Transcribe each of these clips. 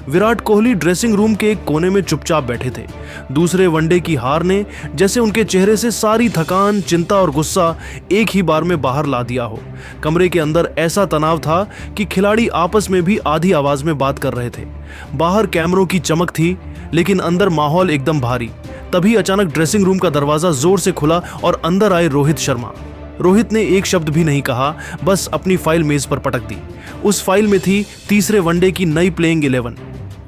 Virat Kohli dressing room के एक कोने में चुपचाप बैठे थे। दूसरे वनडे की हार ने जैसे उनके चेहरे से सारी थकान, चिंता और गुस्सा एक ही बार में बाहर ला दिया हो। कमरे के अंदर ऐसा तनाव था कि खिलाड़ी आपस में भी आधी आवाज में बात कर रहे थे। बाहर कैमरों की चमक थी, लेकिन अंदर माहौल एकदम भारी। तभी अचानक ड्रेसिंग रूम का दरवाजा जोर से खुला और अंदर आए रोहित शर्मा। रोहित ने एक शब्द भी नहीं कहा, बस अपनी फाइल मेज पर पटक दी। उस फाइल में थी तीसरे वनडे की नई प्लेइंग 11।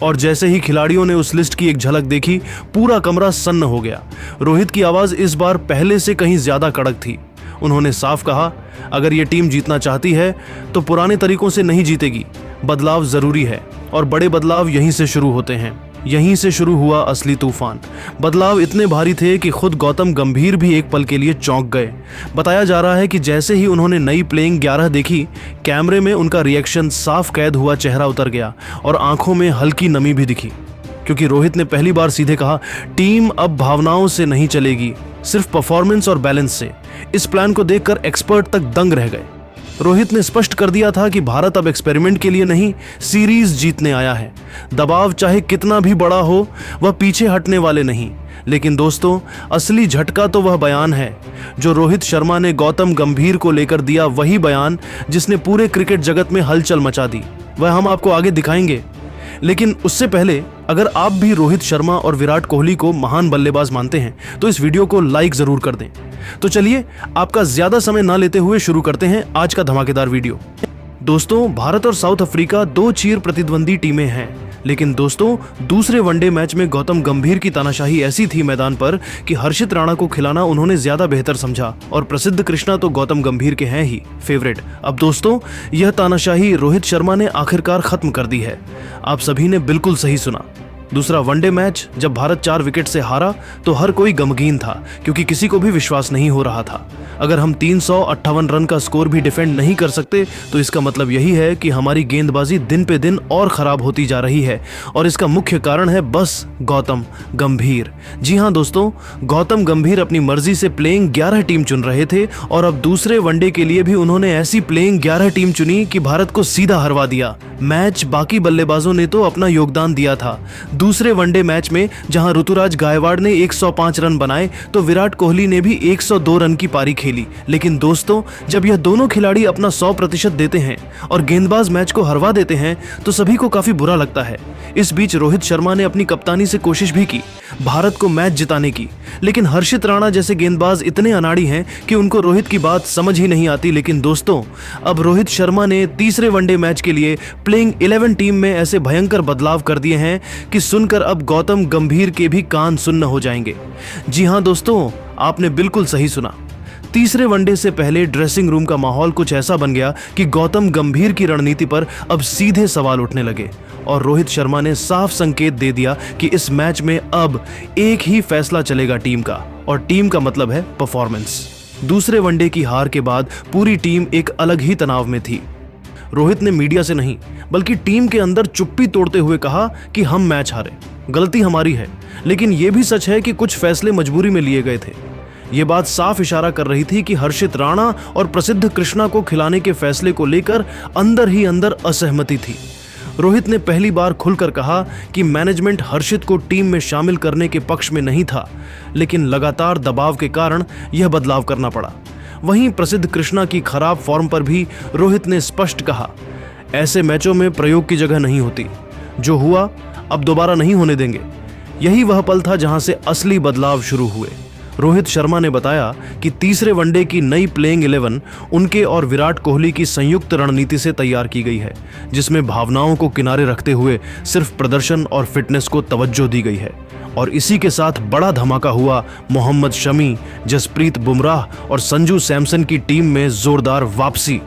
और जैसे ही खिलाड़ियों ने उस लिस्ट की एक झलक देखी, पूरा कमरा सन्न हो गया। रोहित की आवाज इस बार पहले से कहीं ज्यादा कड़क थी। उन्होंने साफ कहा, अगर ये टीम जीतना चाहती है तो पुराने तरीकों से नहीं जीतेगी। बदलाव जरूरी है और बड़े बदलाव यहीं से शुरू होते हैं। यहीं से शुरू हुआ असली तूफान। बदलाव इतने भारी थे कि खुद गौतम गंभीर भी एक पल के लिए चौंक गए। बताया जा रहा है कि जैसे ही उन्होंने नई प्लेइंग 11 देखी, कैमरे में उनका रिएक्शन साफ कैद हुआ चेहरा उतर गया और आंखों में हल्की नमी भी दिखी। क्योंकि रोहित ने पहली बार सीधे कहा, टीम अब भावनाओं से नहीं चलेगी, सिर्फ परफॉर्मेंस और बैलेंस से। इस प्लान को देखकर एक्सपर्ट तक दंग रह गए। रोहित ने स्पष्ट कर दिया था कि भारत अब एक्सपेरिमेंट के लिए नहीं, सीरीज जीतने आया है। दबाव चाहे कितना भी बड़ा हो, वह पीछे हटने वाले नहीं। लेकिन दोस्तों, असली झटका तो वह बयान है जो रोहित शर्मा ने गौतम गंभीर को लेकर दिया, वही बयान जिसने पूरे क्रिकेट जगत में हलचल मचा दी। वह हम आपको आगे दिखाएंगे, लेकिन उससे पहले अगर आप भी रोहित शर्मा और विराट कोहली को महान बल्लेबाज मानते हैं तो इस वीडियो को लाइक जरूर कर दें। तो चलिए, आपका ज्यादा समय ना लेते हुए शुरू करते हैं आज का धमाकेदार वीडियो। दोस्तों, भारत और साउथ अफ्रीका दो चीर प्रतिद्वंदी टीमें हैं, लेकिन दोस्तों दूसरे वनडे मैच में गौतम गंभीर की तानाशाही ऐसी थी मैदान पर कि हर्षित राणा को खिलाना उन्होंने ज्यादा बेहतर समझा। और प्रसिद्ध कृष्णा तो गौतम गंभीर के हैं ही फेवरेट। अब दोस्तों, यह तानाशाही रोहित शर्मा ने आखिरकार खत्म कर दी है। आप सभी ने बिल्कुल सही सुना। दूसरा वनडे मैच जब भारत 4 विकेट से हारा तो हर कोई गमगीन था, क्योंकि किसी को भी विश्वास नहीं हो रहा था। अगर हम 358 रन का स्कोर भी डिफेंड नहीं कर सकते तो इसका मतलब यही है कि हमारी गेंदबाजी दिन पे दिन और खराब होती जा रही है। और इसका मुख्य कारण है बस गौतम गंभीर। जी हाँ दोस्तों, गौतम गंभीर अपनी मर्जी से प्लेइंग 11 टीम चुन रहे थे और अब दूसरे वनडे के लिए भी उन्होंने ऐसी प्लेइंग 11 टीम चुनी कि भारत को सीधा हरवा दिया। मैच बाकी बल्लेबाजों ने तो अपना योगदान दिया था। दूसरे वनडे मैच में जहां ऋतुराज गायकवाड़ ने 105 रन बनाए तो विराट कोहली ने भी 102 रन की पारी खेली। लेकिन दोस्तों, जब यह दोनों खिलाड़ी अपना 100% देते हैं और गेंदबाज मैच को हरवा देते हैं तो सभी को काफी बुरा लगता है। इस बीच रोहित शर्मा ने अपनी कप्तानी से कोशिश भी की भारत को मैच जिताने की, लेकिन हर्षित राणा जैसे गेंदबाज इतने अनाड़ी हैं कि उनको रोहित की बात समझ ही नहीं आती। लेकिन दोस्तों, अब रोहित शर्मा ने तीसरे वनडे मैच के लिए प्लेइंग 11 टीम में ऐसे भयंकर बदलाव कर दिए हैं कि सुनकर अब गौतम गंभीर के भी कान सुन्न हो जाएंगे। जी हां दोस्तों, आपने बिल्कुल सही सुना। तीसरे वनडे से पहले ड्रेसिंग रूम का माहौल कुछ ऐसा बन गया कि गौतम गंभीर की रणनीति पर अब सीधे सवाल उठने लगे और रोहित शर्मा ने साफ संकेत दे दिया कि इस मैच में अब एक ही फैसला चलेगा टीम का, और टीम का मतलब है परफॉर्मेंस। दूसरे वनडे की हार के बाद पूरी टीम एक अलग ही तनाव में थी। रोहित ने मीडिया से नहीं बल्कि टीम के अंदर चुप्पी तोड़ते हुए कहा कि हम मैच हारे, गलती हमारी है। लेकिन यह भी सच है कि कुछ फैसले मजबूरी में लिए गए थे। ये बात साफ इशारा कर रही थी कि हर्षित राणा और प्रसिद्ध कृष्णा को खिलाने के फैसले को लेकर अंदर ही अंदर असहमति थी। रोहित ने पहली बार खुलकर कहा कि मैनेजमेंट हर्षित को टीम में शामिल करने के पक्ष में नहीं था, लेकिन लगातार दबाव के कारण यह बदलाव करना पड़ा। वहीं प्रसिद्ध कृष्णा की खराब फॉर्म पर भी रोहित ने स्पष्ट कहा, ऐसे मैचों में प्रयोग की जगह नहीं होती। जो हुआ अब दोबारा नहीं होने देंगे। यही वह पल था जहां से असली बदलाव शुरू हुए। रोहित शर्मा ने बताया कि तीसरे वनडे की नई प्लेइंग 11 उनके और विराट कोहली की संयुक्त रणनीति से तैयार की गई है, जिसमें भावनाओं को किनारे रखते हुए सिर्फ प्रदर्शन और फिटनेस को तवज्जो दी गई है। और इसी के साथ बड़ा धमाका हुआ मोहम्मद शमी, जसप्रीत बुमराह और संजू सैमसन की टीम में जोरदार वापसी।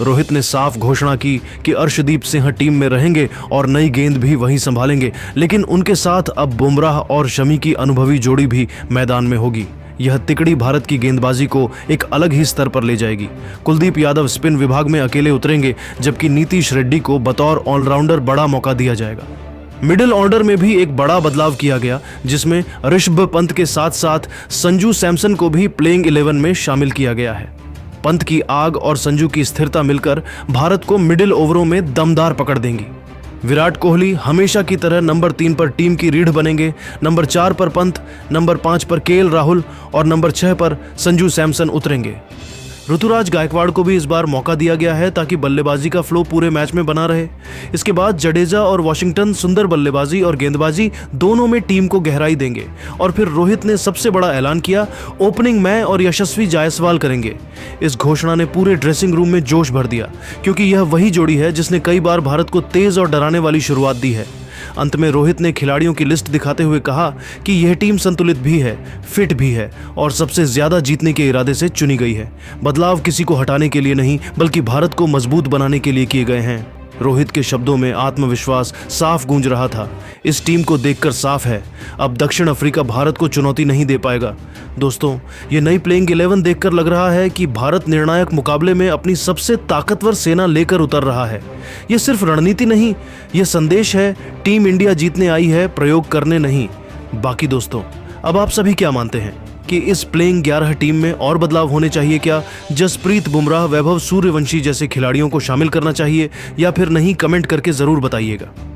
रोहित ने साफ घोषणा की कि अर्शदीप सिंह टीम में रहेंगे और नई गेंद भी वही संभालेंगे, लेकिन उनके साथ अब बुमराह और शमी की अनुभवी जोड़ी भी मैदान में होगी। यह तिकड़ी भारत की गेंदबाजी को एक अलग ही स्तर पर ले जाएगी। कुलदीप यादव स्पिन विभाग में अकेले उतरेंगे, जबकि नीतीश रेड्डी को बतौर ऑलराउंडर बड़ा मौका दिया जाएगा। मिडिल ऑर्डर में भी एक बड़ा बदलाव किया गया, जिसमें ऋषभ पंत के साथ साथ संजू सैमसन को भी प्लेइंग 11 में शामिल किया गया है। पंत की आग और संजू की स्थिरता मिलकर भारत को मिडिल ओवरों में दमदार पकड़ देंगी। विराट कोहली हमेशा की तरह नंबर 3 पर टीम की रीढ़ बनेंगे, नंबर 4 पर पंत, नंबर 5 पर केएल राहुल और नंबर 6 पर संजू सैमसन उतरेंगे। ऋतुराज गायकवाड़ को भी इस बार मौका दिया गया है ताकि बल्लेबाजी का फ्लो पूरे मैच में बना रहे। इसके बाद जडेजा और वॉशिंगटन सुंदर बल्लेबाजी और गेंदबाजी दोनों में टीम को गहराई देंगे। और फिर रोहित ने सबसे बड़ा ऐलान किया, ओपनिंग मैं और यशस्वी जायसवाल करेंगे। इस घोषणा ने पूरे ड्रेसिंग रूम में जोश भर दिया, क्योंकि यह वही जोड़ी है जिसने कई बार भारत को तेज और डराने वाली शुरुआत दी है। अंत में रोहित ने खिलाड़ियों की लिस्ट दिखाते हुए कहा कि यह टीम संतुलित भी है, फिट भी है और सबसे ज्यादा जीतने के इरादे से चुनी गई है। बदलाव किसी को हटाने के लिए नहीं, बल्कि भारत को मजबूत बनाने के लिए किए गए हैं। रोहित के शब्दों में आत्मविश्वास साफ गूंज रहा था। इस टीम को देखकर साफ है, अब दक्षिण अफ्रीका भारत को चुनौती नहीं दे पाएगा। दोस्तों, ये नई प्लेइंग 11 देखकर लग रहा है कि भारत निर्णायक मुकाबले में अपनी सबसे ताकतवर सेना लेकर उतर रहा है। ये सिर्फ रणनीति नहीं, यह संदेश है, टीम इंडिया जीतने आई है, प्रयोग करने नहीं। बाकी दोस्तों, अब आप सभी क्या मानते हैं कि इस प्लेइंग 11 टीम में और बदलाव होने चाहिए क्या? जसप्रीत बुमराह, वैभव सूर्यवंशी जैसे खिलाड़ियों को शामिल करना चाहिए या फिर नहीं? कमेंट करके जरूर बताइएगा।